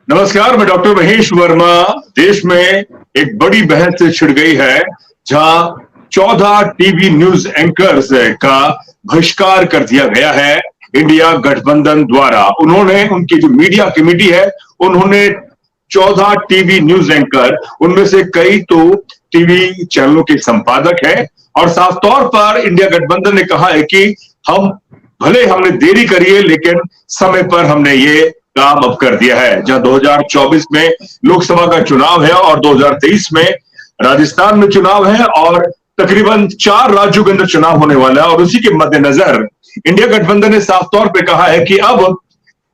नमस्कार, मैं डॉक्टर महेश वर्मा। देश में एक बड़ी बहस छिड़ गई है जहां 14 टीवी न्यूज एंकर्स का बहिष्कार कर दिया गया है इंडिया गठबंधन द्वारा। उन्होंने, उनकी जो मीडिया कमेटी है, उन्होंने 14 टीवी न्यूज एंकर, उनमें से कई तो टीवी चैनलों के संपादक हैं, और साफ तौर पर इंडिया गठबंधन ने कहा है कि हम भले हमने देरी करी है लेकिन समय पर हमने ये काम अब कर दिया है। जहां 2024 में लोकसभा का चुनाव है और 2023 में राजस्थान में चुनाव है और तकरीबन 4 राज्यों के अंदर चुनाव होने वाला है, और उसी के मद्देनजर इंडिया गठबंधन ने साफ तौर पर कहा है कि अब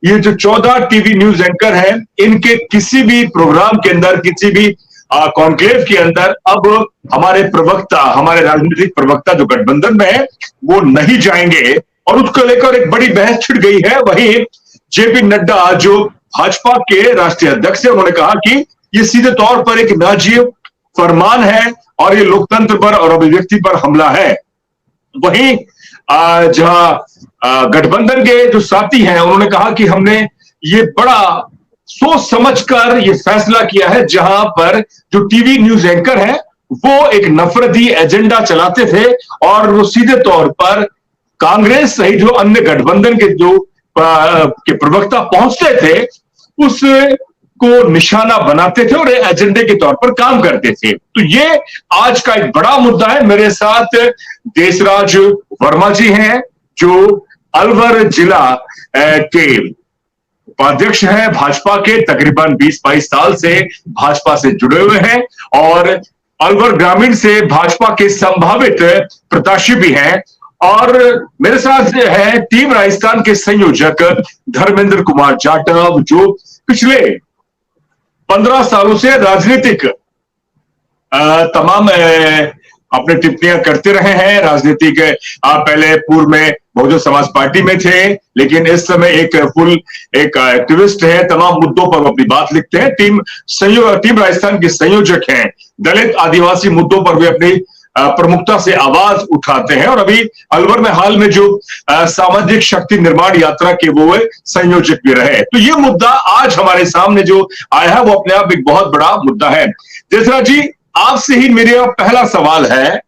ये जो 14 टीवी न्यूज एंकर हैं, इनके किसी भी प्रोग्राम के अंदर, किसी भी कॉन्क्लेव के अंदर अब हमारे प्रवक्ता, हमारे राजनीतिक प्रवक्ता जो गठबंधन में है, वो नहीं जाएंगे। और उसको लेकर एक बड़ी बहस छिड़ गई है। वहीं जेपी नड्डा जो भाजपा के राष्ट्रीय अध्यक्ष है, उन्होंने कहा कि ये सीधे तौर पर एक नाजीब फरमान है और ये लोकतंत्र पर और अभिव्यक्ति पर हमला है। वहीं जहां गठबंधन के जो साथी हैं, उन्होंने कहा कि हमने ये बड़ा सोच समझकर ये फैसला किया है, जहां पर जो टीवी न्यूज एंकर हैं वो एक नफरती एजेंडा चलाते थे और वो सीधे तौर पर कांग्रेस सहित जो अन्य गठबंधन के जो के प्रवक्ता पहुंचते थे उसको निशाना बनाते थे और एजेंडे के तौर पर काम करते थे। तो ये आज का एक बड़ा मुद्दा है। मेरे साथ देशराज वर्मा जी हैं जो अलवर जिला के उपाध्यक्ष हैं भाजपा के, तकरीबन 20-22 साल से भाजपा से जुड़े हुए हैं और अलवर ग्रामीण से भाजपा के संभावित प्रत्याशी भी हैं। और मेरे साथ है टीम राजस्थान के संयोजक धर्मेंद्र कुमार जाटव, जो पिछले 15 सालों से राजनीतिक तमाम अपने टिप्पणियां करते रहे हैं। राजनीतिक आप पहले पूर्व में बहुजन समाज पार्टी में थे, लेकिन इस समय एक एक्टिविस्ट है, तमाम मुद्दों पर अपनी बात लिखते हैं। टीम राजस्थान के संयोजक हैं, दलित आदिवासी मुद्दों पर भी अपनी प्रमुखता से आवाज उठाते हैं और अभी अलवर में हाल में जो सामाजिक शक्ति निर्माण यात्रा के वो संयोजक भी रहे। तो ये मुद्दा आज हमारे सामने जो आया है वो अपने आप एक बहुत बड़ा मुद्दा है। देसरा जी, आपसे ही मेरा पहला सवाल है।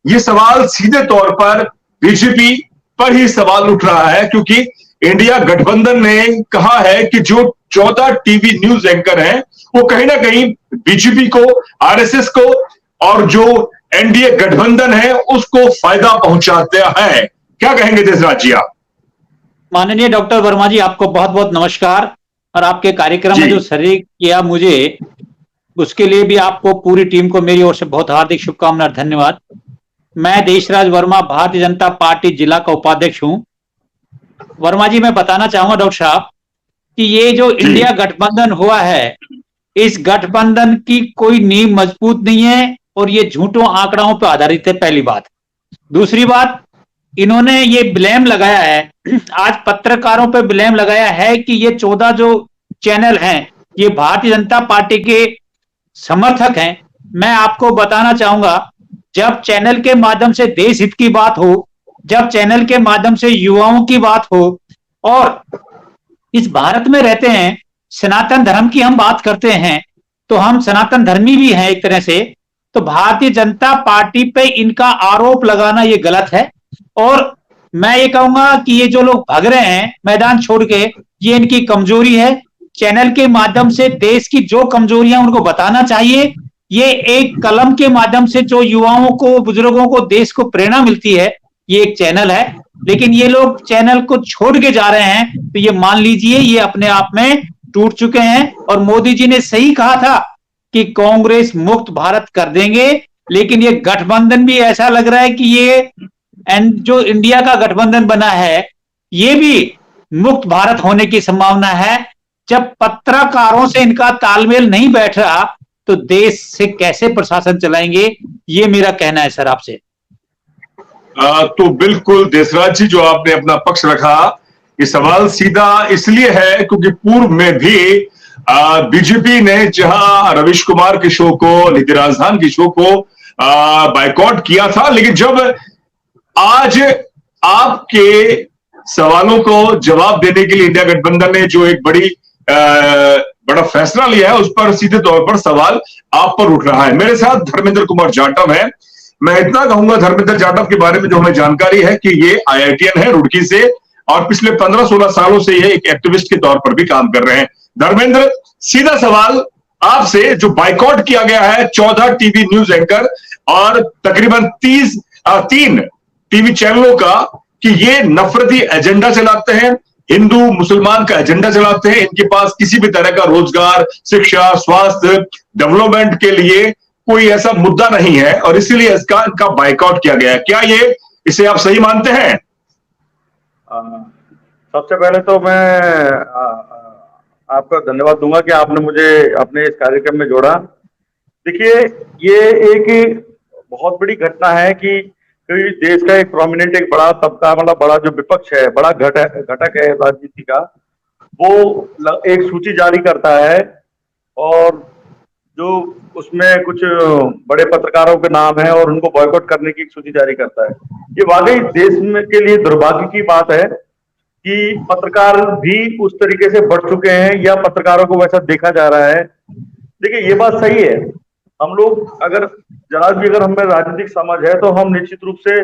ये सवाल सीधे तौर पर बीजेपी पर ही सवाल उठ रहा है, क्योंकि इंडिया गठबंधन ने कहा है कि जो 14 टीवी न्यूज एंकर हैं वो कहीं ना कहीं बीजेपी को, आरएसएस को और जो एनडीए गठबंधन है उसको फायदा पहुंचाते हैं। क्या कहेंगे देशराज जी आप? माननीय डॉक्टर वर्मा जी, आपको बहुत बहुत नमस्कार। और आपके कार्यक्रम में जो शरीक किया मुझे, उसके लिए भी आपको, पूरी टीम को मेरी ओर से बहुत हार्दिक शुभकामनाएं, धन्यवाद। मैं देशराज वर्मा, भारतीय जनता पार्टी जिला का उपाध्यक्ष हूं। वर्मा जी, मैं बताना चाहूंगा डॉक्टर साहब कि ये जो इंडिया गठबंधन हुआ है, इस गठबंधन की कोई नींव मजबूत नहीं है और ये झूठों आंकड़ों पर आधारित है, पहली बात। दूसरी बात, इन्होंने ये ब्लेम लगाया है, आज पत्रकारों पे ब्लेम लगाया है कि ये 14 जो चैनल हैं ये भारतीय जनता पार्टी के समर्थक हैं। मैं आपको बताना चाहूंगा, जब चैनल के माध्यम से देश हित की बात हो, जब चैनल के माध्यम से युवाओं की बात हो और इस भारत में रहते हैं, सनातन धर्म की हम बात करते हैं, तो हम सनातन धर्मी भी हैं एक तरह से। तो भारतीय जनता पार्टी पे इनका आरोप लगाना ये गलत है। और मैं ये कहूंगा कि ये जो लोग भाग रहे हैं मैदान छोड़ के, ये इनकी कमजोरी है। चैनल के माध्यम से देश की जो कमजोरियां उनको बताना चाहिए। ये एक कलम के माध्यम से जो युवाओं को, बुजुर्गों को, देश को प्रेरणा मिलती है, ये एक चैनल है। लेकिन ये लोग चैनल को छोड़ के जा रहे हैं, तो ये मान लीजिए ये अपने आप में टूट चुके हैं। और मोदी जी ने सही कहा था कि कांग्रेस मुक्त भारत कर देंगे, लेकिन ये गठबंधन भी ऐसा लग रहा है कि ये जो इंडिया का गठबंधन बना है ये भी मुक्त भारत होने की संभावना है। जब पत्रकारों से इनका तालमेल नहीं बैठ रहा तो देश से कैसे प्रशासन चलाएंगे, ये मेरा कहना है सर आपसे। तो बिल्कुल देशराज जी, जो आपने अपना पक्ष रखा, ये सवाल सीधा इसलिए है क्योंकि पूर्व में भी बीजेपी ने जहां रवीश कुमार के शो को, नीति राजधान के शो को बायकॉट किया था, लेकिन जब आज आपके सवालों को जवाब देने के लिए इंडिया गठबंधन ने जो एक बड़ा बड़ा फैसला लिया है, उस पर सीधे तौर पर सवाल आप पर उठ रहा है। मेरे साथ धर्मेंद्र कुमार जाटव है। मैं इतना कहूंगा धर्मेंद्र जाटव के बारे में, जो हमें जानकारी है कि ये IITian है रुड़की से, और पिछले 15-16 सालों से ये एक एक्टिविस्ट के तौर पर भी काम कर रहे हैं। धर्मेंद्र, सीधा सवाल आपसे, जो बाइकआउट किया गया है 14 टीवी न्यूज एंकर और तकरीबन 3 टीवी चैनलों का, कि ये नफरती एजेंडा चलाते हैं, हिंदू मुसलमान का एजेंडा चलाते हैं, इनके पास किसी भी तरह का रोजगार, शिक्षा, स्वास्थ्य, डेवलपमेंट के लिए कोई ऐसा मुद्दा नहीं है, और इसीलिए इनका बाइकआउट किया गया है। क्या इसे आप सही मानते हैं? सबसे पहले तो मैं आपका धन्यवाद दूंगा कि आपने मुझे अपने इस कार्यक्रम में जोड़ा। देखिए, ये एक बहुत बड़ी घटना है कि देश का एक प्रोमिनेंट, एक बड़ा तबका, मतलब बड़ा जो विपक्ष है, बड़ा घटक है राजनीति का, वो एक सूची जारी करता है और जो उसमें कुछ बड़े पत्रकारों के नाम है और उनको बॉयकॉट करने की एक सूची जारी करता है। ये वाकई देश में के लिए दुर्भाग्य की बात है कि पत्रकार भी उस तरीके से बढ़ चुके हैं, या पत्रकारों को वैसा देखा जा रहा है। देखिए, ये बात सही है। हम लोग अगर जरा भी अगर हमें राजनीतिक समझ है तो हम निश्चित रूप से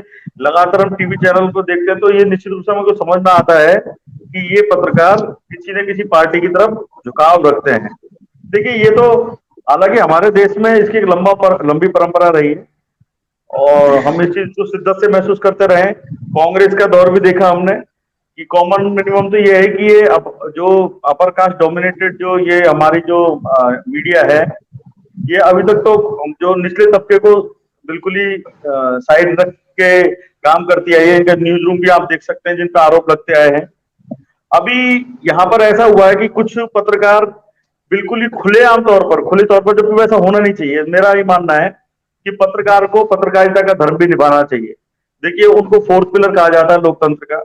लगातार हम टीवी चैनल को देखते हैं, तो ये निश्चित रूप से हमको समझ में आता है कि ये पत्रकार किसी न किसी पार्टी की तरफ झुकाव रखते हैं। देखिए, ये तो हालांकि हमारे देश में इसकी एक लंबी परंपरा रही है और हम इस चीज को शिद्दत से महसूस करते रहे। कांग्रेस का दौर भी देखा हमने कि कॉमन मिनिमम तो ये है कि ये जो अपर कास्ट डोमिनेटेड जो ये हमारी जो मीडिया है, ये अभी तक तो जो निचले तबके को बिल्कुल ही साइड रख के काम करती है। इनका न्यूज रूम भी आप देख सकते हैं जिन पर आरोप लगते आए हैं। अभी यहाँ पर ऐसा हुआ है कि कुछ पत्रकार बिल्कुल ही खुले तौर पर, जबकि वैसा होना नहीं चाहिए। मेरा ये मानना है कि पत्रकार को पत्रकारिता का धर्म भी निभाना चाहिए। देखिए, उनको फोर्थ पिलर कहा जाता है लोकतंत्र का।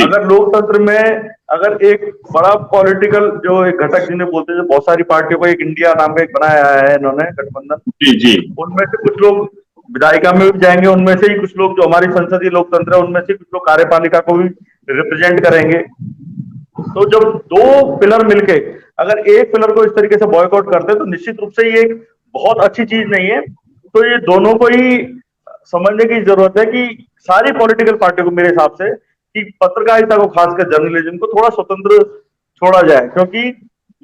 अगर लोकतंत्र में अगर एक बड़ा पॉलिटिकल जो एक घटक जिन्हें बोलते हैं, बहुत सारी पार्टियों को एक इंडिया नाम का एक बनाया है इन्होंने गठबंधन, उनमें से कुछ लोग विधायिका में भी जाएंगे, उनमें से ही कुछ लोग जो हमारी संसदीय लोकतंत्र है उनमें से कुछ लोग कार्यपालिका को भी रिप्रेजेंट करेंगे। तो जब दो पिलर मिलके अगर एक पिलर को इस तरीके से बॉयकॉट करते हैं तो निश्चित रूप से ये एक बहुत अच्छी चीज नहीं है। तो ये दोनों को ही समझने की जरूरत है कि सारी पॉलिटिकल पार्टियों को, मेरे हिसाब से, कि पत्रकारिता को, खासकर जर्नलिज्म को थोड़ा स्वतंत्र छोड़ा जाए। क्योंकि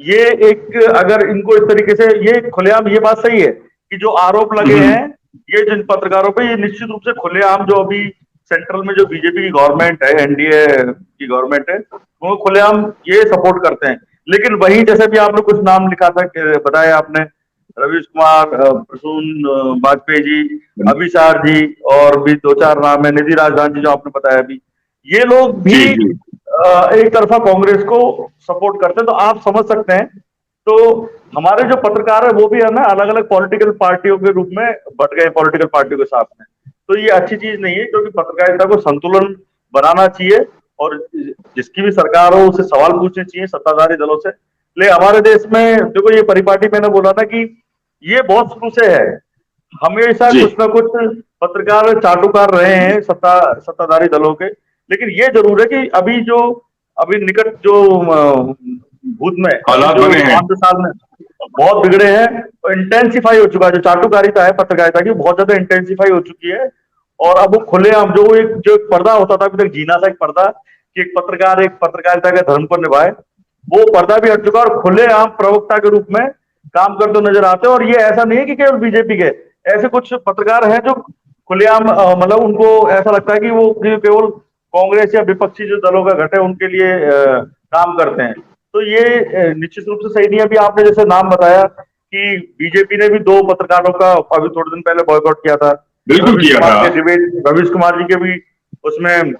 ये एक, अगर इनको इस तरीके से, ये खुलेआम, ये बात सही है कि जो आरोप लगे हैं ये जिन पत्रकारों पे, ये निश्चित रूप से खुलेआम, जो अभी सेंट्रल में जो बीजेपी की गवर्नमेंट है, एनडीए की गवर्नमेंट है, वो खुलेआम ये सपोर्ट करते हैं। लेकिन वही, जैसे भी आपने कुछ नाम लिखा था, बताया आपने, रवीश कुमार, प्रसून वाजपेयी जी, अभिसार जी, और भी 2-4 नाम है, निधि राजदान जी जो आपने बताया अभी, ये लोग भी एक तरफा कांग्रेस को सपोर्ट करते हैं। तो आप समझ सकते हैं, तो हमारे जो पत्रकार है वो भी है ना, अलग अलग पॉलिटिकल पार्टियों के रूप में बट गए, पॉलिटिकल पार्टियों के साथ में। तो ये अच्छी चीज नहीं है, क्योंकि पत्रकारिता को संतुलन बनाना चाहिए और जिसकी भी सरकार हो उसे सवाल पूछने चाहिए सत्ताधारी दलों से। ले हमारे देश में देखो, ये परिपाटी मैंने बोला था कि ये बहुत शुरू से है, हमेशा कुछ ना कुछ पत्रकार चाटुकार रहे हैं सत्ताधारी दलों के। लेकिन ये जरूर है कि अभी निकट जो भूत में हालात बने हैं, 5 साल में बहुत बिगड़े हैं, तो इंटेंसिफाई हो चुका है। जो चाटुकारिता है पत्रकारिता की, बहुत ज्यादा इंटेंसिफाई हो चुकी है। और अब वो खुलेआम, जो एक पर्दा होता था अभी तक, जीना सा एक पर्दा कि एक पत्रकार एक पत्रकारिता के धर्म को निभाए, वो पर्दा भी हट चुका और खुलेआम प्रवक्ता के रूप में काम करते नजर आते हैं। और ये ऐसा नहीं है कि केवल बीजेपी के, ऐसे कुछ पत्रकार हैं जो खुलेआम, मतलब उनको ऐसा लगता है कि वो केवल कांग्रेस या विपक्षी जो दलों का घट है उनके लिए काम करते हैं। तो ये निश्चित रूप से सही नहीं है। अभी आपने जैसे नाम बताया कि बीजेपी ने भी 2 पत्रकारों का अभी थोड़े दिन पहले बॉयकॉट किया था। बिल्कुल किया था। रवीश कुमार जी के भी उसमें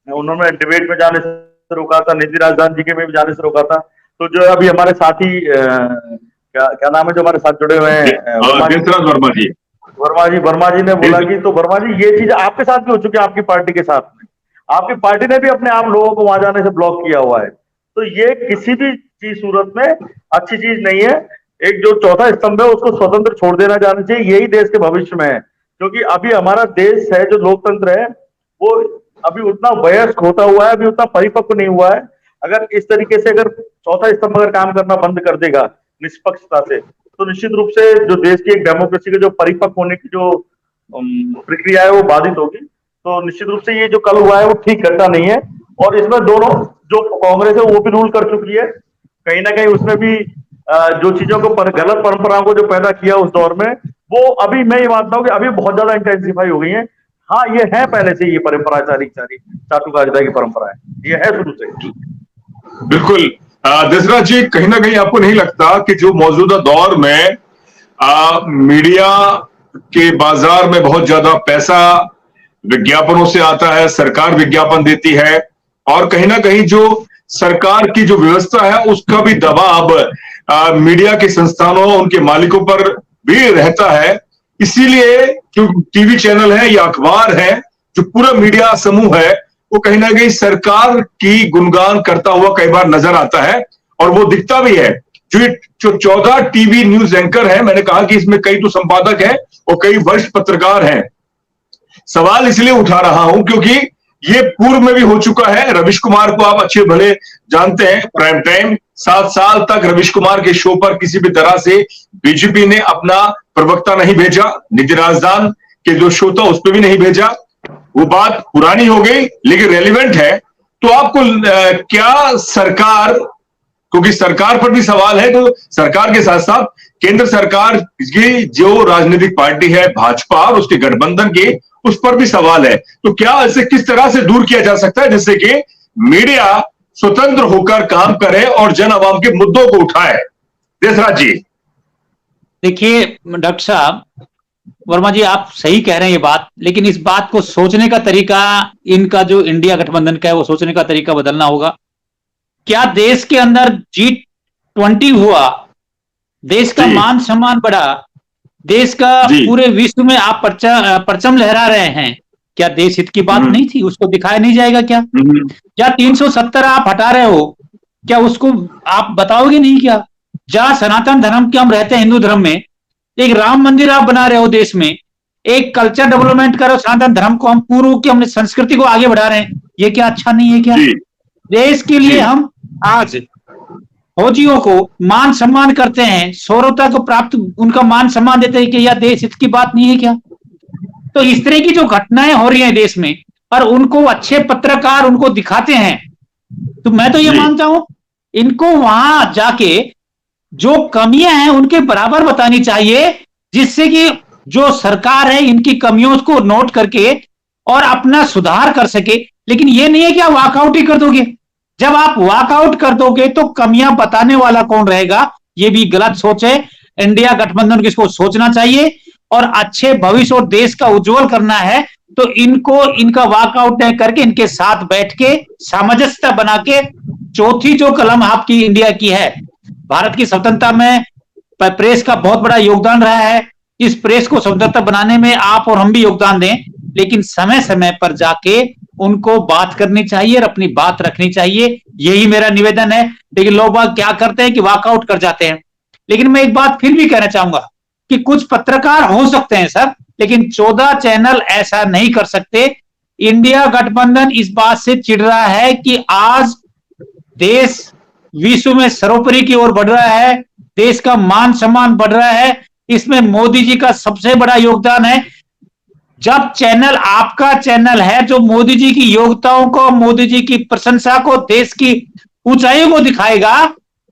उन्होंने डिबेट में जाने से रोका था, निधि राजदान जी के में भी जाने से रोका था। तो जो अभी हमारे साथी क्या नाम है जो हमारे साथ जुड़े हुए हैं, वर्मा जी ने बोला कि, तो वर्मा जी, ये चीज आपके साथ भी हो चुकी है, आपकी पार्टी के साथ में, आपकी पार्टी ने भी अपने आप लोगों को वहां जाने से ब्लॉक किया हुआ है। तो ये किसी भी चीज सूरत में अच्छी चीज नहीं है। एक जो चौथा स्तंभ है उसको स्वतंत्र छोड़ देना जाना चाहिए, यही देश के भविष्य में है। क्योंकि अभी हमारा देश है, जो लोकतंत्र है, वो अभी उतना वयस्क होता हुआ है, अभी उतना परिपक्व नहीं हुआ है। अगर इस तरीके से अगर चौथा स्तंभ अगर काम करना बंद कर देगा निष्पक्षता से, तो निश्चित रूप से जो देश की एक डेमोक्रेसी के जो परिपक्व होने की जो प्रक्रिया है वो बाधित होगी। तो निश्चित रूप से ये जो कल हुआ है वो ठीक घटना नहीं है। और इसमें दोनों जो कांग्रेस है वो भी रूल कर चुकी है, कहीं ना कहीं उसने भी जो चीजों को गलत परंपराओं को जो पैदा किया उस दौर में, वो अभी मैं ये मानता हूँ कि अभी बहुत ज्यादा इंटेंसिफाई हो गई है। हाँ, ये है पहले से ये परंपरा, चाटुकारिता की परंपरा है, ये है शुरू से। बिल्कुल। देसराज जी, कहीं ना कहीं आपको नहीं लगता कि जो मौजूदा दौर में मीडिया के बाजार में बहुत ज्यादा पैसा विज्ञापनों से आता है, सरकार विज्ञापन देती है, और कहीं ना कहीं जो सरकार की जो व्यवस्था है उसका भी दबाव मीडिया के संस्थानों, उनके मालिकों पर भी रहता है। इसीलिए जो टीवी चैनल है या अखबार है, जो पूरा मीडिया समूह है, वो कहीं ना कहीं सरकार की गुणगान करता हुआ कई बार नजर आता है, और वो दिखता भी है। जो 14 टीवी न्यूज एंकर है, मैंने कहा कि इसमें कई तो संपादक हैं और कई वरिष्ठ पत्रकार हैं। सवाल इसलिए उठा रहा हूं क्योंकि ये पूर्व में भी हो चुका है। रविश कुमार को आप अच्छे भले जानते हैं, प्राइम टाइम 7 साल तक रविश कुमार के शो पर किसी भी तरह से बीजेपी ने अपना प्रवक्ता नहीं भेजा, निधि राजदान के जो शो था उस पर भी नहीं भेजा। वो बात पुरानी हो गई लेकिन रेलिवेंट है। तो आपको क्या सरकार, क्योंकि सरकार पर भी सवाल है, तो सरकार के साथ साथ केंद्र सरकार की जो राजनीतिक पार्टी है भाजपा और उसके गठबंधन के, उस पर भी सवाल है। तो क्या इसे किस तरह से दूर किया जा सकता है जिससे कि मीडिया स्वतंत्र होकर काम करे और जन आवाम के मुद्दों को उठाए? देसराज जी। देखिए डॉक्टर साहब, वर्मा जी आप सही कह रहे हैं ये बात, लेकिन इस बात को सोचने का तरीका, इनका जो इंडिया गठबंधन का है वो सोचने का तरीका बदलना होगा। क्या देश के अंदर G20 हुआ, देश का मान सम्मान बढ़ा, देश का पूरे विश्व में आप परचम लहरा रहे हैं, क्या देश हित की बात नहीं थी? उसको दिखाया नहीं जाएगा क्या? क्या 370 आप हटा रहे हो, क्या उसको आप बताओगे नहीं क्या? जहां सनातन धर्म के हम रहते हैं, हिंदू धर्म में, एक राम मंदिर आप बना रहे हो देश में, एक कल्चर डेवलपमेंट करो, सनातन धर्म को हम पूर्व की हमने संस्कृति को आगे बढ़ा रहे हैं, ये क्या अच्छा नहीं है क्या? देश के लिए हम आज फौजियों को मान सम्मान करते हैं, सौरवता को प्राप्त उनका मान सम्मान देते हैं, कि यह देश हित की बात नहीं है क्या? तो इस तरह की जो घटनाएं हो रही हैं देश में, और उनको अच्छे पत्रकार उनको दिखाते हैं, तो मैं तो ये मानता हूं इनको वहां जाके जो कमियां हैं उनके बराबर बतानी चाहिए, जिससे कि जो सरकार है इनकी कमियों को नोट करके और अपना सुधार कर सके। लेकिन ये नहीं है कि आप वॉकआउट ही कर दोगे। जब आप वॉकआउट कर दोगे तो कमियां बताने वाला कौन रहेगा? ये भी गलत सोच है। इंडिया गठबंधन को इसको सोचना चाहिए, और अच्छे भविष्य और देश का उज्जवल करना है तो इनको इनका वॉकआउट तय करके इनके साथ बैठ के सामंजस्य बना के, चौथी जो कलम आपकी इंडिया की है, भारत की स्वतंत्रता में प्रेस का बहुत बड़ा योगदान रहा है, इस प्रेस को स्वतंत्र बनाने में आप और हम भी योगदान दें, लेकिन समय समय पर जाके उनको बात करनी चाहिए और अपनी बात रखनी चाहिए, यही मेरा निवेदन है। लेकिन लोग बात क्या करते हैं कि वॉकआउट कर जाते हैं। लेकिन मैं एक बात फिर भी कहना चाहूंगा कि कुछ पत्रकार हो सकते हैं सर, लेकिन 14 चैनल ऐसा नहीं कर सकते। इंडिया गठबंधन इस बात से चिढ़ रहा है कि आज देश विश्व में सर्वोपरि की ओर बढ़ रहा है, देश का मान सम्मान बढ़ रहा है, इसमें मोदी जी का सबसे बड़ा योगदान है। जब चैनल आपका चैनल है जो मोदी जी की योग्यताओं को, मोदी जी की प्रशंसा को, देश की ऊंचाइयों को दिखाएगा,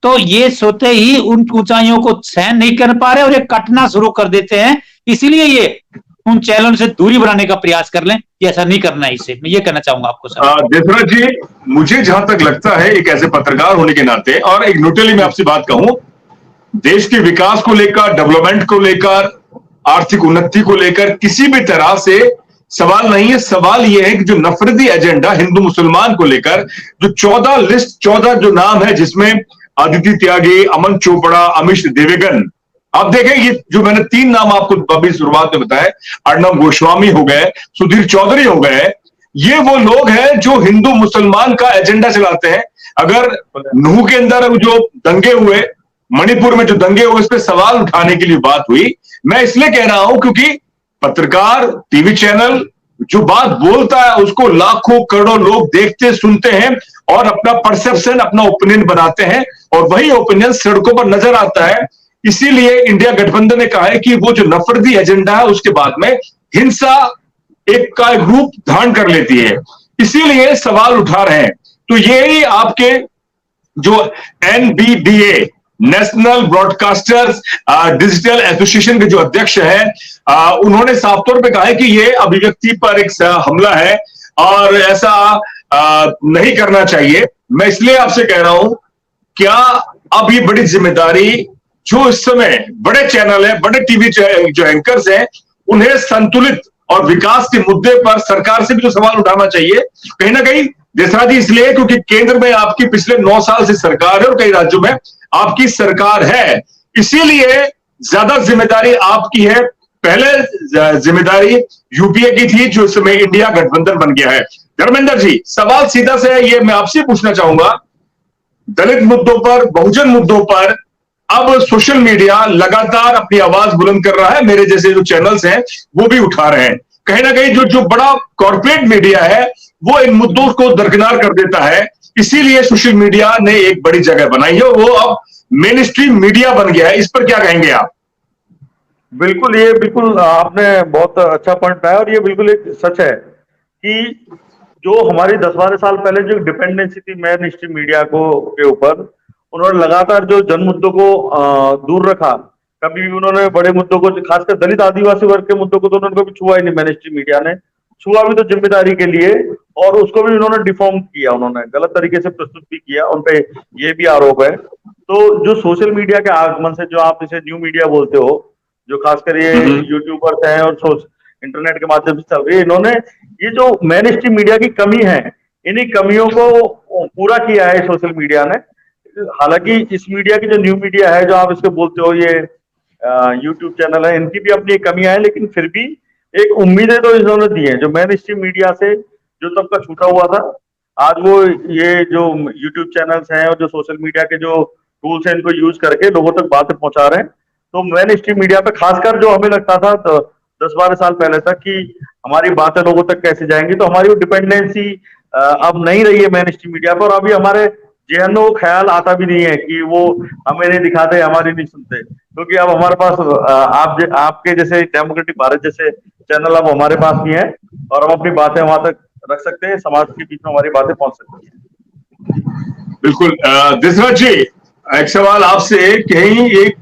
तो ये सोते ही उन ऊंचाइयों को सहन नहीं कर पा रहे और ये कटना शुरू कर देते हैं। इसीलिए ये उन चैनल से दूरी बनाने का प्रयास कर लें, ये ऐसा नहीं करना है। इसे मैं ये कहना चाहूंगा आपको सर। देसराज जी, मुझे जहां तक लगता है एक ऐसे पत्रकार होने के नाते, और एक न्यूट्रली मैं आपसे बात कहूं, देश के विकास को लेकर, डेवलपमेंट को लेकर, आर्थिक उन्नति को लेकर किसी भी तरह से सवाल नहीं है। सवाल यह है कि जो नफरती एजेंडा हिंदू मुसलमान को लेकर, जो 14 जो नाम है, जिसमें आदित्य त्यागी, अमन चोपड़ा, अमिश देवेगन, आप देखें ये जो मैंने 3 नाम आपको अभी शुरुआत में बताए, अर्णब गोस्वामी हो गए, सुधीर चौधरी हो गए, ये वो लोग हैं जो हिंदू मुसलमान का एजेंडा चलाते हैं। अगर नूह के अंदर जो दंगे हुए, मणिपुर में जो दंगे हुए, इस पर सवाल उठाने के लिए बात हुई। मैं इसलिए कह रहा हूं क्योंकि पत्रकार, टीवी चैनल, जो बात बोलता है उसको लाखों करोड़ों लोग देखते सुनते हैं और अपना परसेप्शन, अपना ओपिनियन बनाते हैं, और वही ओपिनियन सड़कों पर नजर आता है। इसीलिए इंडिया गठबंधन ने कहा है कि वो जो नफरती एजेंडा है उसके बाद में हिंसा एक का एक रूप धारण कर लेती है, इसीलिए सवाल उठा रहे हैं। तो यही आपके जो NBDA, national broadcasters digital association के जो अध्यक्ष हैं, उन्होंने साफ तौर पे कहा है कि ये अभिव्यक्ति पर एक हमला है और ऐसा नहीं करना चाहिए। मैं इसलिए आपसे कह रहा हूं, क्या अब ये बड़ी जिम्मेदारी जो इस समय बड़े चैनल है, बड़े टीवी जो एंकर्स हैं, उन्हें संतुलित और विकास के मुद्दे पर सरकार से भी तो सवाल उठाना चाहिए कहीं ना कहीं। देशराज जी, इसलिए क्योंकि केंद्र में आपकी पिछले 9 साल से सरकार है और कई राज्यों में आपकी सरकार है, इसीलिए ज्यादा जिम्मेदारी आपकी है। पहले जिम्मेदारी यूपीए की थी, जो इस समय इंडिया गठबंधन बन गया है। धर्मेंद्र जी, सवाल सीधा से ये मैं आपसे पूछना चाहूंगा, दलित मुद्दों पर, बहुजन मुद्दों पर अब सोशल मीडिया लगातार अपनी आवाज बुलंद कर रहा है, मेरे जैसे जो चैनल्स हैं वो भी उठा रहे हैं। कहीं ना कहीं जो बड़ा कॉर्पोरेट मीडिया है वो इन मुद्दों को दरकिनार कर देता है, इसीलिए सोशल मीडिया ने एक बड़ी जगह बनाई है, वो अब मेन स्ट्रीम मीडिया बन गया है। इस पर क्या कहेंगे आप? बिल्कुल, ये बिल्कुल आपने बहुत अच्छा पॉइंट पाया और ये बिल्कुल एक सच है कि जो हमारी 10-12 साल पहले जो डिपेंडेंसी थी मेन स्ट्रीम मीडिया को के ऊपर, उन्होंने लगातार जो जन मुद्दों को दूर रखा। कभी भी उन्होंने बड़े मुद्दों को, खासकर दलित आदिवासी वर्ग के मुद्दों को तो उन्होंने कभी छुआ ही नहीं। मेन स्ट्रीम मीडिया ने छुआ भी तो जिम्मेदारी के लिए, और उसको भी उन्होंने डिफॉर्म किया, उन्होंने गलत तरीके से प्रस्तुत भी किया, उनपे ये भी आरोप है। तो जो सोशल मीडिया के आगमन से, जो आप इसे न्यू मीडिया बोलते हो, जो खासकर ये यूट्यूबर्स हैं और इंटरनेट के माध्यम से चल रही है, इन्होंने ये जो मेन स्ट्रीम मीडिया की कमी है, इन्हीं कमियों को पूरा किया है सोशल मीडिया ने। हालांकि इस मीडिया की जो न्यू मीडिया है, जो आप इसको बोलते हो, ये यूट्यूब चैनल है, इनकी भी अपनी कमियां हैं, लेकिन फिर भी एक उम्मीदें तो इन्होंने दी हैं। जो मेन स्ट्रीम मीडिया से जो तबका छूटा हुआ था, आज वो ये जो यूट्यूब चैनल्स हैं और जो सोशल मीडिया के जो टूल्स हैं, इनको यूज करके लोगों तक बातें पहुंचा रहे हैं। तो मेन स्ट्रीम मीडिया पे खासकर जो हमें लगता था तो 10-12 साल पहले तक कि हमारी बातें लोगों तक कैसे जाएंगी, तो हमारी वो डिपेंडेंसी अब नहीं रही है मेन स्ट्रीम मीडिया पर। अभी हमारे जेहन में वो ख्याल आता भी नहीं है कि वो हमें नहीं दिखाते, हमारी नहीं सुनते, क्योंकि अब हमारे पास आपके जैसे डेमोक्रेटिक भारत जैसे चैनल अब हमारे पास भी हैं और हम अपनी बातें वहां तक रख सकते हैं, समाज के बीच में हमारी बातें पहुंच सकती हैं। बिल्कुल। देशराज जी, एक सवाल आपसे, कहीं एक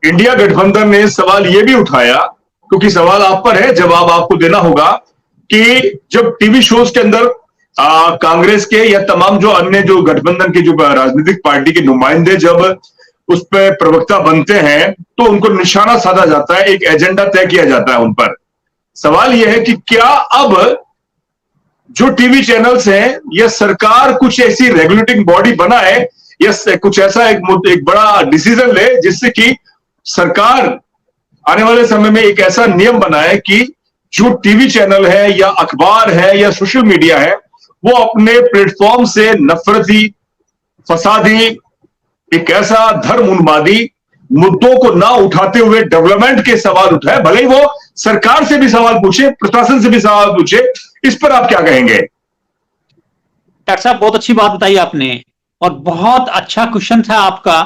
इंडिया गठबंधन ने सवाल ये भी उठाया, क्योंकि सवाल आप पर है, जवाब आपको देना होगा, कि जब टीवी शोज के अंदर कांग्रेस के या तमाम जो अन्य जो गठबंधन के जो राजनीतिक पार्टी के नुमाइंदे जब उस पर प्रवक्ता बनते हैं तो उनको निशाना साधा जाता है, एक एजेंडा तय किया जाता है उन पर। सवाल यह है कि क्या अब जो टीवी चैनल्स हैं या सरकार कुछ ऐसी रेगुलेटिंग बॉडी बनाए या कुछ ऐसा एक बड़ा डिसीजन ले जिससे कि सरकार आने वाले समय में एक ऐसा नियम बनाए कि जो टीवी चैनल है या अखबार है या सोशल मीडिया है, वो अपने प्लेटफॉर्म से नफरती, फसादी, एक ऐसा धर्म उन्मादी मुद्दों को ना उठाते हुए डेवलपमेंट के सवाल उठाए, भले ही वो सरकार से भी सवाल पूछे, प्रशासन से भी सवाल पूछे। इस पर आप क्या कहेंगे? डॉक्टर साहब, बहुत अच्छी बात बताई आपने और बहुत अच्छा क्वेश्चन था आपका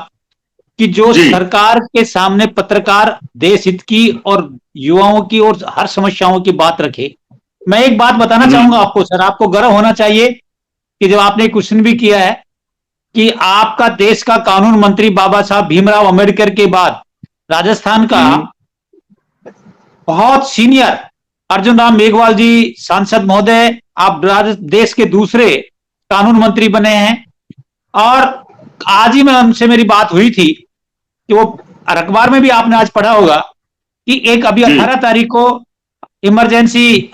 कि जो सरकार के सामने पत्रकार देश हित की और युवाओं की और हर समस्याओं की बात रखे। मैं एक बात बताना चाहूंगा आपको सर, आपको गर्व होना चाहिए कि जब आपने क्वेश्चन भी किया है कि आपका देश का कानून मंत्री बाबा साहब भीमराव अंबेडकर के बाद राजस्थान का बहुत सीनियर अर्जुन राम मेघवाल जी सांसद महोदय, आप देश के दूसरे कानून मंत्री बने हैं। और आज ही में उनसे मेरी बात हुई थी कि वो अखबार में भी आपने आज पढ़ा होगा कि एक अभी 18 तारीख को इमरजेंसी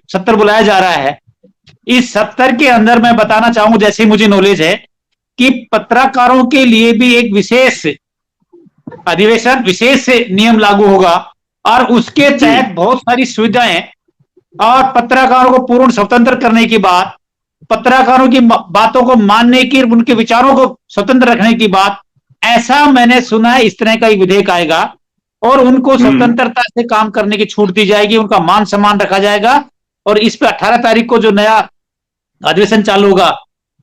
सत्र बुलाया जा रहा है। इस सत्र के अंदर मैं बताना चाहूंगा, जैसे मुझे नॉलेज है, कि पत्रकारों के लिए भी एक विशेष अधिवेशन, विशेष नियम लागू होगा और उसके तहत बहुत सारी सुविधाएं और पत्रकारों को पूर्ण स्वतंत्र करने की बात, पत्रकारों की बातों को मानने की, उनके विचारों को स्वतंत्र रखने की बात, ऐसा मैंने सुना है। इस तरह का एक विधेयक आएगा और उनको स्वतंत्रता से काम करने की छूट दी जाएगी, उनका मान सम्मान रखा जाएगा और इस पे 18 तारीख को जो नया अधिवेशन चालू होगा,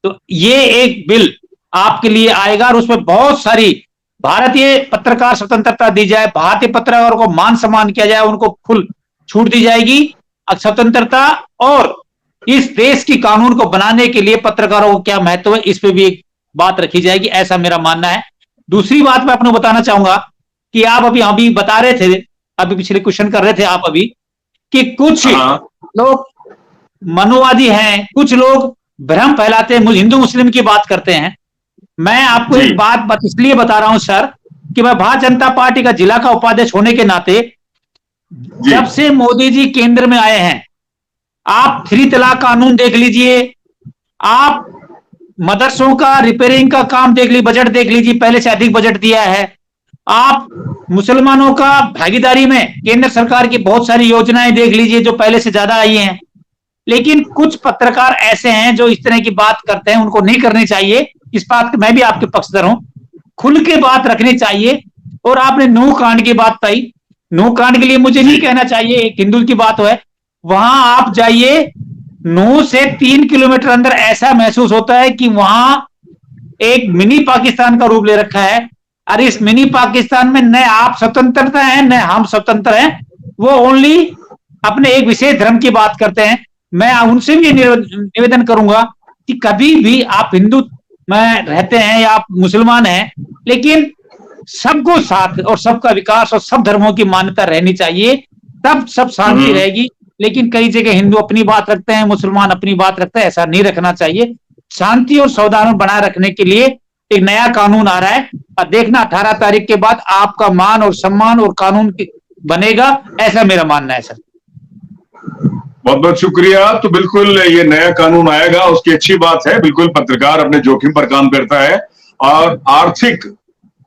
तो ये एक बिल आपके लिए आएगा और उसमें बहुत सारी भारतीय पत्रकार स्वतंत्रता दी जाए, भारतीय पत्रकारों को मान सम्मान किया जाए, उनको फुल छूट दी जाएगी, स्वतंत्रता, और इस देश की कानून को बनाने के लिए पत्रकारों को क्या महत्व है, इस पे भी एक बात रखी जाएगी, ऐसा मेरा मानना है। दूसरी बात मैं आपको बताना चाहूंगा कि आप अभी बता रहे थे, अभी पिछले क्वेश्चन कर रहे थे आप अभी, कि कुछ लोग मनुवादी हैं, कुछ लोग भ्रम फैलाते हैं, हिंदू मुस्लिम की बात करते हैं। मैं आपको एक बात इसलिए बता रहा हूं सर, कि मैं भारतीय जनता पार्टी का जिला का उपाध्यक्ष होने के नाते, जब से मोदी जी केंद्र में आए हैं, आप 3 तलाक कानून देख लीजिए, आप मदरसों का रिपेयरिंग का काम देख लीजिए, बजट देख लीजिए, पहले से अधिक बजट दिया है। आप मुसलमानों का भागीदारी में केंद्र सरकार की बहुत सारी योजनाएं देख लीजिए जो पहले से ज्यादा आई हैं। लेकिन कुछ पत्रकार ऐसे हैं जो इस तरह की बात करते हैं, उनको नहीं करनी चाहिए। इस बात मैं भी आपके पक्षधर हूं, खुल के बात रखनी चाहिए। और आपने नूह कांड की बात कही, नूह कांड के लिए मुझे नहीं कहना चाहिए, एक हिंदू की बात है, वहां आप जाइए, नूह से 3 किलोमीटर अंदर ऐसा महसूस होता है कि वहां एक मिनी पाकिस्तान का रूप ले रखा है। और इस मिनी पाकिस्तान में न आप स्वतंत्रता है न हम स्वतंत्र हैं, वो ओनली अपने एक विशेष धर्म की बात करते हैं। मैं उनसे भी निवेदन करूंगा कि कभी भी आप हिंदू में रहते हैं या आप मुसलमान हैं, लेकिन सबको साथ और सबका विकास और सब धर्मों की मान्यता रहनी चाहिए, तब सब शांति रहेगी। लेकिन कई जगह हिंदू अपनी बात रखते हैं, मुसलमान अपनी बात रखते हैं, ऐसा नहीं रखना चाहिए। शांति और सौहार्द बनाए रखने के लिए एक नया कानून आ रहा है, और देखना 18 तारीख के बाद आपका मान और सम्मान और कानून बनेगा, ऐसा मेरा मानना है सर। बहुत बहुत शुक्रिया। तो बिल्कुल ये नया कानून आएगा, उसकी अच्छी बात है। बिल्कुल पत्रकार अपने जोखिम पर काम करता है और आर्थिक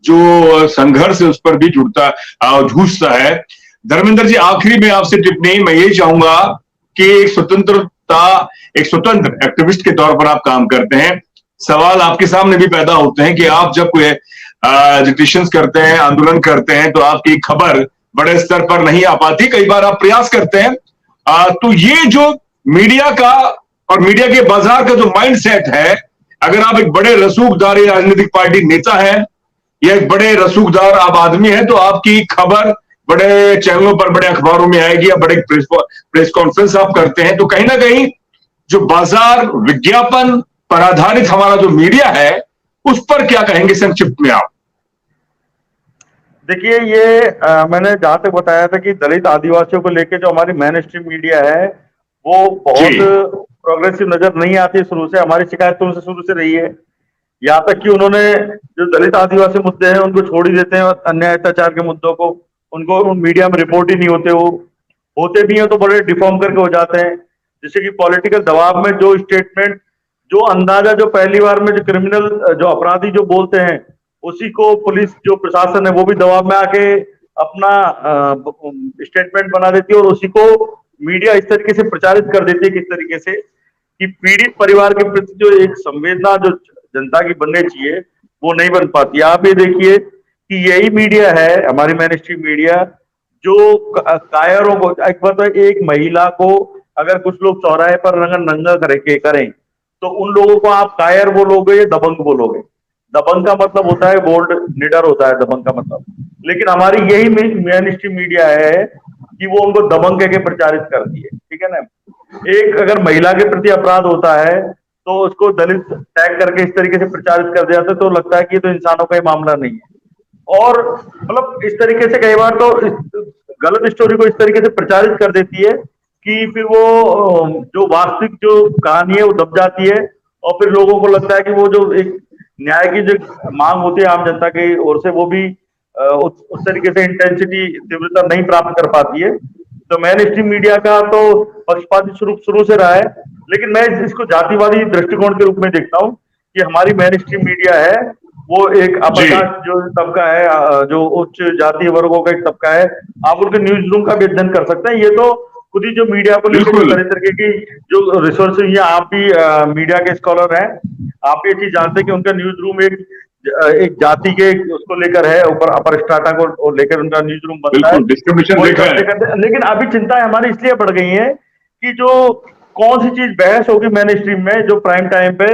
जो संघर्ष है उस पर भी जूझता है। धर्मेंद्र जी, आखिरी में आपसे टिप्पणी मैं यही चाहूंगा कि एक स्वतंत्र एक्टिविस्ट के तौर पर आप काम करते हैं। सवाल आपके सामने भी पैदा होते हैं कि आप जब कोई एजिटेशन करते हैं, आंदोलन करते हैं, तो आपकी खबर बड़े स्तर पर नहीं आ पाती। कई बार आप प्रयास करते हैं, तो ये जो मीडिया का और मीडिया के बाजार का जो माइंडसेट है, अगर आप एक बड़े रसूखदार राजनीतिक पार्टी नेता है या एक बड़े रसूखदार आप आदमी हैं, तो आपकी खबर बड़े चैनलों पर, बड़े अखबारों में आएगी, या बड़े प्रेस कॉन्फ्रेंस आप करते हैं, तो कहीं ना कहीं जो बाजार विज्ञापन पर आधारित हमारा जो मीडिया है, उस पर क्या कहेंगे संक्षिप्त में आप? देखिए, ये मैंने जहां तक बताया था कि दलित आदिवासियों को लेकर जो हमारी मेन स्ट्रीम मीडिया है, वो बहुत प्रोग्रेसिव नजर नहीं आती। शुरू से हमारी शिकायत तो उनसे शुरू से रही है, यहाँ तक कि उन्होंने जो दलित आदिवासी मुद्दे हैं उनको छोड़ ही देते हैं, और अन्याय अत्याचार के मुद्दों को उनको मीडिया में रिपोर्ट ही नहीं होते, वो होते भी हैं तो बड़े डिफॉर्म करके हो जाते हैं। जैसे कि पॉलिटिकल दबाव में जो स्टेटमेंट, जो अंदाजा, जो पहली बार में जो क्रिमिनल, जो अपराधी जो बोलते हैं, उसी को पुलिस, जो प्रशासन है, वो भी दबाव में आके अपना स्टेटमेंट बना देती है, और उसी को मीडिया इस तरीके से प्रचारित कर देती है, किस तरीके से कि पीड़ित परिवार के प्रति जो एक संवेदना जो जनता की बननी चाहिए, वो नहीं बन पाती। आप ये देखिए कि यही मीडिया है, हमारी मेन स्ट्रीम मीडिया, जो कायरों को, एक बात है, एक महिला को अगर कुछ लोग चौराहे पर नंगा करें तो उन लोगों को आप कायर बोलोगे या दबंग बोलोगे। दबंग का मतलब होता है बोल्ड, निडर होता है दबंग का मतलब। लेकिन हमारी यही मेन स्ट्रीम मीडिया है कि वो उनको दबंग कह के प्रचारित करती है, ठीक है ना। एक अगर महिला के प्रति अपराध होता है तो उसको दलित टैग करके इस तरीके से प्रचारित कर दिया जाता है, तो लगता है कि ये तो इंसानों का ही मामला नहीं है। और मतलब इस तरीके से कई बार तो गलत स्टोरी को इस तरीके से प्रचारित कर देती है कि फिर वो जो वास्तविक जो कहानी है वो दब जाती है, और फिर लोगों को लगता है कि वो जो एक न्याय की जो मांग होती है आम जनता की ओर से, वो भी उस तरीके से इंटेंसिटी, तीव्रता नहीं प्राप्त कर पाती है। तो मेन स्ट्रीम मीडिया का तो पक्षपाती शुरू से रहा है, लेकिन मैं इसको जातिवादी दृष्टिकोण के रूप में देखता हूँ कि हमारी मेन स्ट्रीम मीडिया है वो एक अपरकास्ट जो तबका है, जो उच्च जातीय वर्गों का एक तबका है। आप उनके न्यूज रूम का भी अध्ययन कर सकते हैं। ये तो खुद ही जो मीडिया को लेकर तरह तरीके की जो रिसोर्सेज है, आप भी मीडिया के स्कॉलर हैं, आप ये चीज जानते हैं कि उनका न्यूज रूम एक जाति के उसको लेकर है, ऊपर अपर स्ट्राटा को लेकर उनका न्यूज रूम बनता है। लेकिन अभी चिंताएं हमारी इसलिए बढ़ गई हैं कि जो कौन सी चीज बहस होगी मेन स्ट्रीम में, जो प्राइम टाइम पे,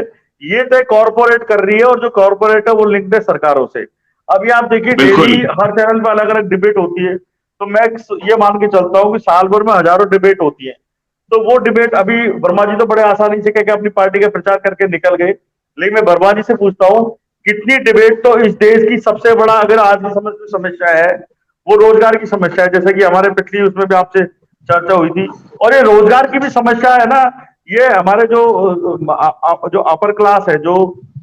ये तय कॉर्पोरेट कर रही है, और जो कॉर्पोरेट है वो लिंक्ड है सरकारों से। अभी आप देखिए बिल्कुल। डेली हर चैनल पर अलग अलग डिबेट होती है, तो मैं ये मान के चलता हूँ कि साल भर में हजारों डिबेट होती है। तो वो डिबेट, अभी वर्मा जी तो बड़े आसानी से कहकर अपनी पार्टी का प्रचार करके निकल गए, लेकिन मैं वर्मा जी से पूछता हूँ, कितनी डिबेट तो इस देश की सबसे बड़ा अगर आज की समस्या है, वो रोजगार की समस्या है, जैसे कि हमारे पिछली उसमें भी आपसे चर्चा हुई थी। और ये रोजगार की भी समस्या है ना, ये हमारे जो अपर क्लास है, जो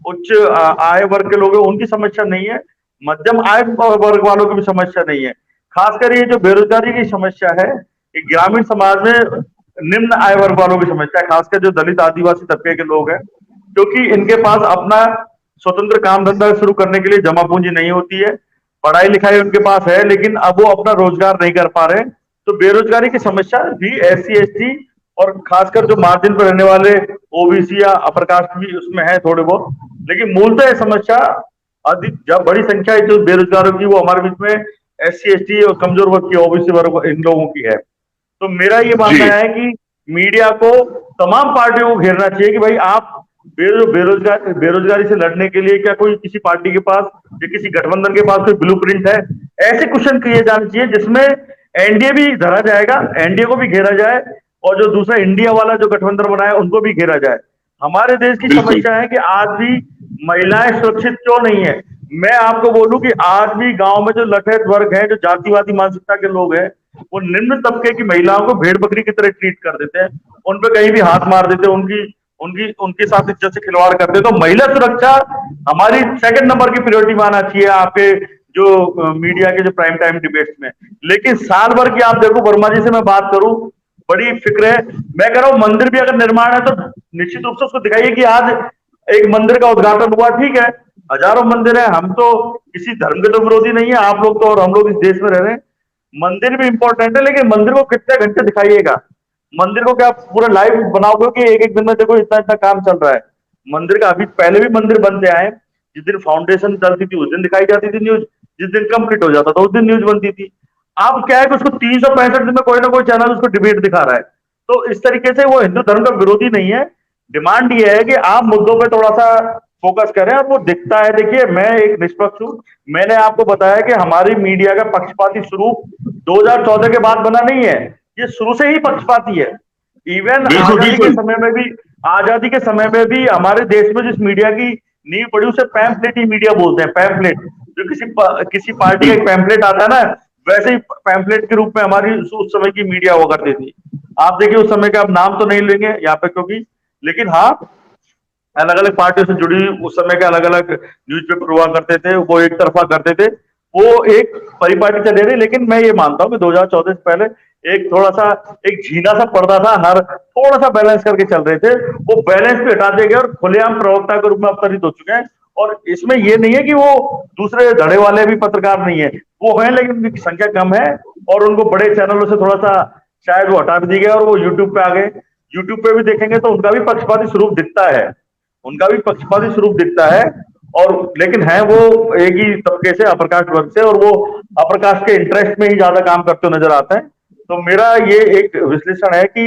उच्च आय वर्ग के लोग हैं, उनकी समस्या नहीं है, मध्यम आय वर्ग वालों की भी समस्या नहीं है। खासकर ये जो बेरोजगारी की समस्या है, ये ग्रामीण समाज में निम्न आय वर्ग वालों की समस्या है, खासकर जो दलित आदिवासी तबके के लोग हैं, क्योंकि इनके पास अपना स्वतंत्र काम धंधा शुरू करने के लिए जमा पूंजी नहीं होती है। पढ़ाई लिखाई उनके पास है, लेकिन अब वो अपना रोजगार नहीं कर पा रहे। तो बेरोजगारी की समस्या भी SC ST और खासकर जो मार्जिन पर रहने वाले OBC या अपर कास्ट भी उसमें है थोड़े बहुत, लेकिन मूलतः समस्या अधिक जब बड़ी संख्या है जो बेरोजगारों की, वो हमारे बीच में SC ST और कमजोर वर्ग की, OBC वर्ग, इन लोगों की है। तो मेरा ये मानना जी। है कि मीडिया को तमाम पार्टियों को घेरना चाहिए कि भाई आप बेरोजगारी से लड़ने के लिए क्या कोई किसी पार्टी के पास या किसी गठबंधन के पास कोई ब्लूप्रिंट है? ऐसे क्वेश्चन किए जाने चाहिए जिसमें एनडीए भी धरा जाएगा, एनडीए को भी घेरा जाए, और जो दूसरा इंडिया वाला जो गठबंधन बनाया उनको भी घेरा जाए। हमारे देश की बिल्कुल। समस्या है कि आज भी महिलाएं सुरक्षित क्यों नहीं है। मैं आपको बोलूं कि आज भी गांव में जो लठैत वर्ग है, जो जातिवादी मानसिकता के लोग हैं, वो निम्न तबके की महिलाओं को भेड़ बकरी की तरह ट्रीट कर देते हैं, उन पे कहीं भी हाथ मार देते हैं, उनकी उनकी उनके साथ इज्जत से खिलवाड़ करते हैं। तो महिला सुरक्षा हमारी सेकंड नंबर की प्रायोरिटी मानना चाहिए आपके जो मीडिया के जो प्राइम टाइम डिबेट्स में। लेकिन साल भर की आप देखो, वर्मा जी से मैं बात करूं, बड़ी फिक्र है। मैं कह रहा हूं मंदिर भी अगर निर्माण है तो निश्चित रूप से उसको दिखाइए कि आज एक मंदिर का उद्घाटन हुआ, ठीक है, हजारों मंदिर है, हम तो किसी धर्म के तो विरोधी नहीं है, आप लोग तो, और हम लोग इस देश में रह रहे हैं, मंदिर भी इंपॉर्टेंट है, लेकिन मंदिर को कितने घंटे दिखाइएगा? मंदिर को क्या पूरा लाइव बनाओगे कि एक एक दिन में देखो इतना इतना काम चल रहा है? मंदिर का अभी पहले भी मंदिर बनते आए, जिस दिन फाउंडेशन चलती थी उस दिन दिखाई जाती थी न्यूज, जिस दिन कंप्लीट हो जाता था उस दिन न्यूज बनती थी। अब क्या है कि उसको 365 दिन में कोई ना कोई चैनल उसको डिबेट दिखा रहा है। तो इस तरीके से वो हिंदू धर्म का विरोधी नहीं है। डिमांड ये है कि आप मुद्दों पे थोड़ा सा फोकस करें, और वो दिखता है। देखिए, मैं एक निष्पक्ष हूं, मैंने आपको बताया कि हमारी मीडिया का पक्षपाती स्वरूप 2014 के बाद बना नहीं है, ये शुरू से ही पक्षपाती है। इवन बिल्कुल। बिल्कुल। आजादी के समय में भी हमारे देश में जिस मीडिया की नींव पड़ी उसे पैम्फलेट ही मीडिया बोलते हैं, पैम्फलेट। जो किसी पार्टी का एक पैम्फलेट आता है ना, वैसे ही पैम्फलेट के रूप में हमारी उस समय की मीडिया हुआ करती थी। आप देखिए, उस समय का आप नाम तो नहीं लेंगे यहाँ पे क्योंकि, लेकिन हाँ, अलग अलग पार्टियों से जुड़ी उस समय के अलग अलग न्यूज़पेपर हुआ करते थे, वो एक तरफा करते थे, वो एक परिपाटी चले रहे। लेकिन मैं ये मानता हूँ कि 2014 से पहले एक थोड़ा सा, एक झीना सा पर्दा था, हर थोड़ा सा बैलेंस करके चल रहे थे, वो बैलेंस भी हटा दिए गए और खुलेआम प्रवक्ता के रूप में अवतरित हो चुके हैं। और इसमें ये नहीं है कि वो दूसरे धड़े वाले भी पत्रकार नहीं है, वो है, लेकिन उनकी संख्या कम है, और उनको बड़े चैनलों से थोड़ा सा शायद वो हटा भी दिए गए और वो यूट्यूब पे आ गए। यूट्यूब पे भी देखेंगे तो उनका भी पक्षपाती स्वरूप दिखता है, उनका भी पक्षपाती स्वरूप दिखता है। और लेकिन है वो एक ही तबके से, अपर कास्ट वर्ग से, और वो अपर कास्ट के इंटरेस्ट में ही ज्यादा काम करते हुए नजर आते हैं। तो मेरा ये एक विश्लेषण है कि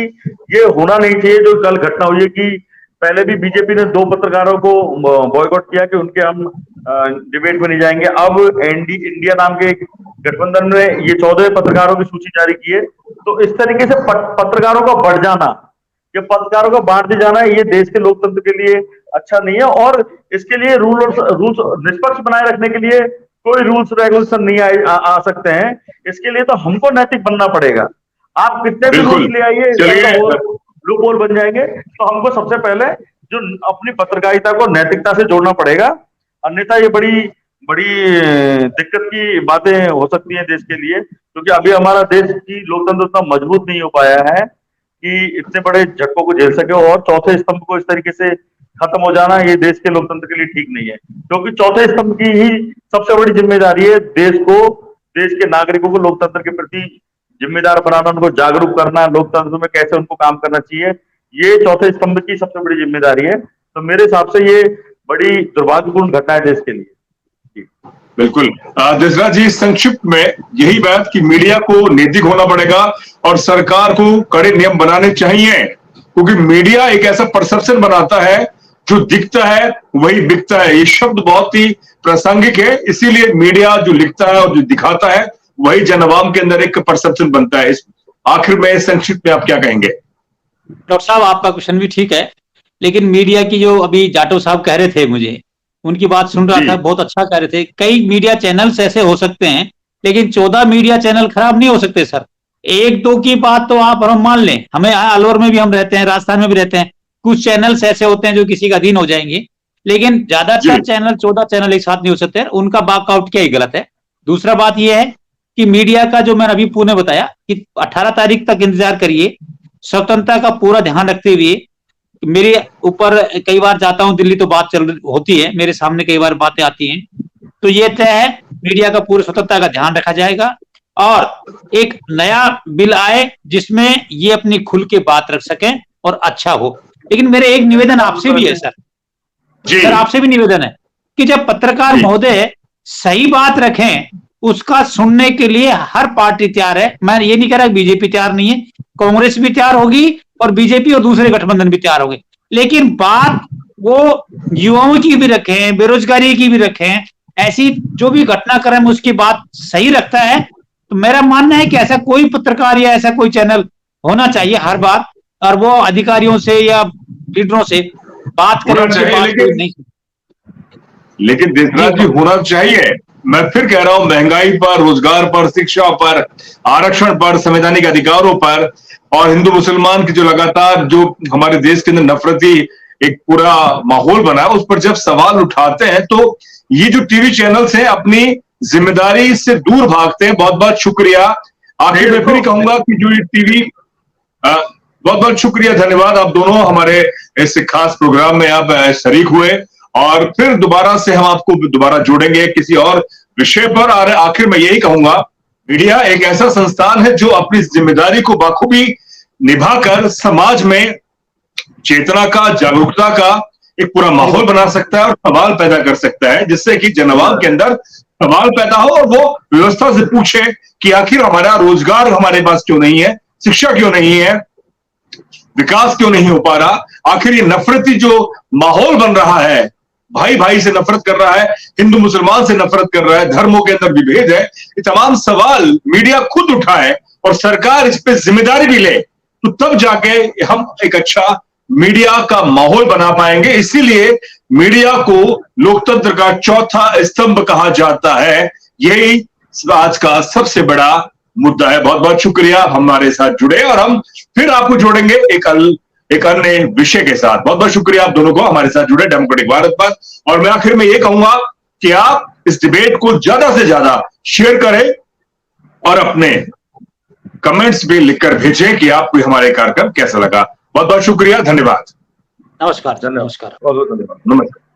ये होना नहीं चाहिए जो कल घटना हुई है, कि पहले भी बीजेपी ने 2 पत्रकारों को बॉयकॉट किया कि उनके हम डिबेट में नहीं जाएंगे। अब इंडिया नाम के एक गठबंधन ने ये 14 पत्रकारों की सूची जारी की है। तो इस तरीके से पत्रकारों का बढ़ जाना, ये पत्रकारों को बांट दिया जाना है, ये देश के लोकतंत्र के लिए अच्छा नहीं है। और इसके लिए रूल्स निष्पक्ष बनाए रखने के लिए कोई रूल्स रेगुलेशन नहीं आ सकते हैं। इसके लिए तो हमको नैतिक बनना पड़ेगा। आप कितने भी रूल्स बिल्कुल। ले आइए, चलिए। लूप होल बन जाएंगे। तो हमको सबसे पहले जो अपनी पत्रकारिता को नैतिकता से जोड़ना पड़ेगा, अन्यथा ये बड़ी बड़ी दिक्कत की बातें हो सकती हैं देश के लिए, क्योंकि अभी हमारा देश की लोकतंत्र उतना मजबूत नहीं हो पाया है कि इतने बड़े झटकों को झेल सके। और चौथे स्तंभ को इस तरीके से खत्म हो जाना, ये देश के लोकतंत्र के लिए ठीक नहीं है, क्योंकि चौथे स्तंभ की ही सबसे बड़ी जिम्मेदारी है देश को, देश के नागरिकों को लोकतंत्र के प्रति जिम्मेदार बनाना, उनको जागरूक करना, लोकतंत्र में कैसे उनको काम करना चाहिए, ये चौथे स्तंभ की सबसे बड़ी जिम्मेदारी है। तो मेरे हिसाब से ये बड़ी दुर्भाग्यपूर्ण घटना है देश के लिए। बिल्कुल। देसराज जी, संक्षिप्त में यही बात कि मीडिया को नैतिक होना पड़ेगा और सरकार को कड़े नियम बनाने चाहिए, क्योंकि मीडिया एक ऐसा परसेप्शन बनाता है, जो दिखता है वही बिकता है। ये शब्द बहुत ही प्रासंगिक है, इसीलिए मीडिया जो लिखता है और जो दिखाता है वही जनआवाम के अंदर एक परसेप्शन बनता है। इस आखिर में संक्षिप्त में आप क्या कहेंगे? डॉक्टर साहब, आपका क्वेश्चन भी ठीक है, लेकिन मीडिया की जो अभी जाटो साहब कह रहे थे, मुझे उनकी बात सुन रहा था, बहुत अच्छा कह रहे थे। कई मीडिया चैनल्स ऐसे हो सकते हैं, लेकिन 14 मीडिया चैनल खराब नहीं हो सकते सर। एक दो की बात तो आप और हम मान लें, हमें अलवर में भी हम रहते हैं, राजस्थान में भी रहते हैं, कुछ चैनल्स ऐसे होते हैं जो किसी का अधीन हो जाएंगे, लेकिन ज्यादातर चैनल 14 चैनल एक साथ नहीं हो सकते। उनका बाकआउट क्या ही गलत है। दूसरा बात यह है कि मीडिया का जो मैंने अभी पुणे बताया कि 18 तारीख तक इंतजार करिए, स्वतंत्रता का पूरा ध्यान रखते हुए। मेरे ऊपर कई बार जाता हूं दिल्ली, तो बात होती है, मेरे सामने कई बार बातें आती हैं, तो ये तय है मीडिया का पूरी स्वतंत्रता का ध्यान रखा जाएगा और एक नया बिल आए जिसमें ये अपनी खुल के बात रख सकें और अच्छा हो। लेकिन मेरे एक निवेदन आपसे भी है सर, आपसे भी निवेदन है कि जब पत्रकार महोदय सही बात रखें, उसका सुनने के लिए हर पार्टी तैयार है। मैं ये नहीं कह रहा बीजेपी तैयार नहीं है, कांग्रेस भी तैयार होगी और बीजेपी और दूसरे गठबंधन भी तैयार होंगे, लेकिन बात वो युवाओं की भी रखें, बेरोजगारी की भी रखें, ऐसी जो भी घटनाक्रम उसकी बात सही रखता है। तो मेरा मानना है कि ऐसा कोई पत्रकार या ऐसा कोई चैनल होना चाहिए हर बार, और वो अधिकारियों से या लीडरों से बात करें। लेकिन देसराज जी, होना चाहिए। मैं फिर कह रहा हूं, महंगाई पर, रोजगार पर, शिक्षा पर, आरक्षण पर, संवैधानिक अधिकारों पर और हिंदू मुसलमान की जो लगातार जो हमारे देश के अंदर नफरती एक पूरा माहौल बना है, उस पर जब सवाल उठाते हैं तो ये जो टीवी चैनल्स हैं अपनी जिम्मेदारी से दूर भागते हैं। बहुत बहुत शुक्रिया। आखिर में फिर कहूंगा कि जो ये टीवी, बहुत बहुत शुक्रिया, धन्यवाद। आप दोनों हमारे इस खास प्रोग्राम में आप शरीक हुए और फिर दोबारा से हम आपको दोबारा जोड़ेंगे किसी और विषय पर। और आखिर में यही कहूंगा, मीडिया एक ऐसा संस्थान है जो अपनी जिम्मेदारी को बखूबी निभाकर समाज में चेतना का, जागरूकता का एक पूरा माहौल बना सकता है और सवाल पैदा कर सकता है, जिससे कि जनआवाम के अंदर सवाल पैदा हो और वो व्यवस्था से पूछे कि आखिर हमारा रोजगार हमारे पास क्यों नहीं है, शिक्षा क्यों नहीं है, विकास क्यों नहीं हो पा रहा। आखिर ये नफरती जो माहौल बन रहा है, भाई भाई से नफरत कर रहा है, हिंदू मुसलमान से नफरत कर रहा है, धर्मों के अंदर विभेद है, ये तमाम सवाल मीडिया खुद उठाए और सरकार इस पे जिम्मेदारी भी ले, तो तब जाके हम एक अच्छा मीडिया का माहौल बना पाएंगे। इसीलिए मीडिया को लोकतंत्र का चौथा स्तंभ कहा जाता है। यही आज का सबसे बड़ा मुद्दा है। बहुत बहुत शुक्रिया हमारे साथ जुड़े, और हम फिर आपको जोड़ेंगे एक अन्य विषय के साथ। बहुत बहुत शुक्रिया आप दोनों को हमारे साथ जुड़े डेमोक्रेटिक भारत पर। और मैं आखिर में ये कहूंगा कि आप इस डिबेट को ज्यादा से ज्यादा शेयर करें और अपने कमेंट्स भी लिखकर भेजें कि आपको हमारे कार्यक्रम कैसा लगा। बहुत बहुत शुक्रिया, धन्यवाद। नमस्कार। बहुत बहुत धन्यवाद। नमस्कार।